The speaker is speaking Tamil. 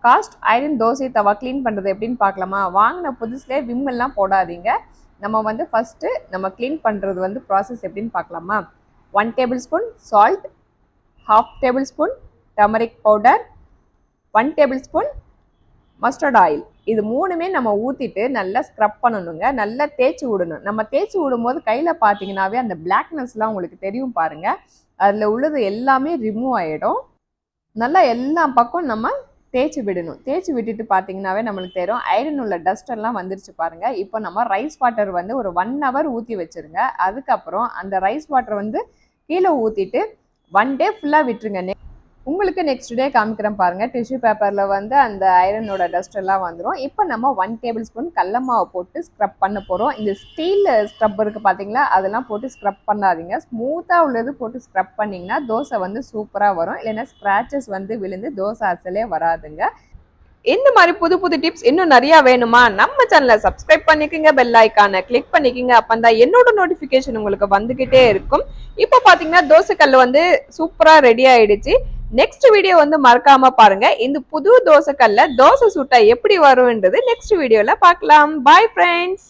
காஸ்ட் ஐரன் தோசை தவா க்ளீன் பண்ணுறது எப்படின்னு பார்க்கலாமா? வாங்கின புதுசுலேயே விம்மெல்லாம் போடாதீங்க. நம்ம வந்து ஃபஸ்ட்டு நம்ம க்ளீன் பண்ணுறது வந்து ப்ராசஸ் எப்படின்னு பார்க்கலாமா? 1 table spoon salt, 1/2 table spoon turmeric powder, 1 table spoon mustard oil. இது மூணுமே நம்ம ஊற்றிட்டு நல்லா ஸ்க்ரப் பண்ணணுங்க. நல்லா தேய்ச்சி விடணும். நம்ம தேய்ச்சி விடும்போது கையில் பார்த்தீங்கன்னாவே அந்த பிளாக்னஸ்லாம் உங்களுக்கு தெரியும் பாருங்கள். அதில் உள்ளது எல்லாமே ரிமூவ் ஆகிடும். நல்லா எல்லா பக்கம் நம்ம தேய்ச்சி விடணும். தேய்ச்சி விட்டுட்டு பார்த்தீங்கன்னாவே நம்மளுக்கு தெரியும் ஐரன் உள்ள டஸ்ட் எல்லாம் வந்துருச்சு பாருங்க. இப்போ நம்ம ரைஸ் வாட்டர் வந்து ஒரு 1 ஹவர் ஊற்றி வச்சிருங்க. அதுக்கப்புறம் அந்த ரைஸ் வாட்டர் வந்து கீழே ஊற்றிட்டு 1 டே ஃபுல்லாக விட்டுருங்க. உங்களுக்கு நெக்ஸ்ட் டே காமிக்கிறேன் பாருங்க. டிஷ்யூ பேப்பரில் வந்து அந்த ஐரனோட டஸ்ட் எல்லாம் வந்துடும். இப்போ நம்ம 1 டேபிள் ஸ்பூன் கடல மாவு போட்டு ஸ்க்ரப் பண்ண போகிறோம். இந்த ஸ்டீல் ஸ்க்ரப் இருக்குது பார்த்தீங்களா, அதெல்லாம் போட்டு ஸ்க்ரப் பண்ணாதீங்க. ஸ்மூத்தாக உள்ளது போட்டு ஸ்க்ரப் பண்ணிங்கன்னா தோசை வந்து சூப்பராக வரும். இல்லைன்னா ஸ்க்ராச்சஸ் வந்து விழுந்து தோசை அசலே வராதுங்க. இந்த மாதிரி புது புது டிப்ஸ் இன்னும் நிறைய வேணுமா? நம்ம சேனலை சப்ஸ்கிரைப் பண்ணிக்கோங்க, பெல் ஐக்கானை கிளிக் பண்ணிக்கோங்க. அப்பந்தான் என்னோட நோட்டிஃபிகேஷன் உங்களுக்கு வந்துகிட்டே இருக்கும். இப்போ பார்த்தீங்கன்னா தோசைக்கல் வந்து சூப்பராக ரெடி ஆயிடுச்சு. நெக்ஸ்ட் வீடியோ வந்து மறக்காம பாருங்க. இந்த புது தோசைக்கல்ல தோசை சுட்டா எப்படி வரும்ன்றது நெக்ஸ்ட் வீடியோல பார்க்கலாம். Bye friends.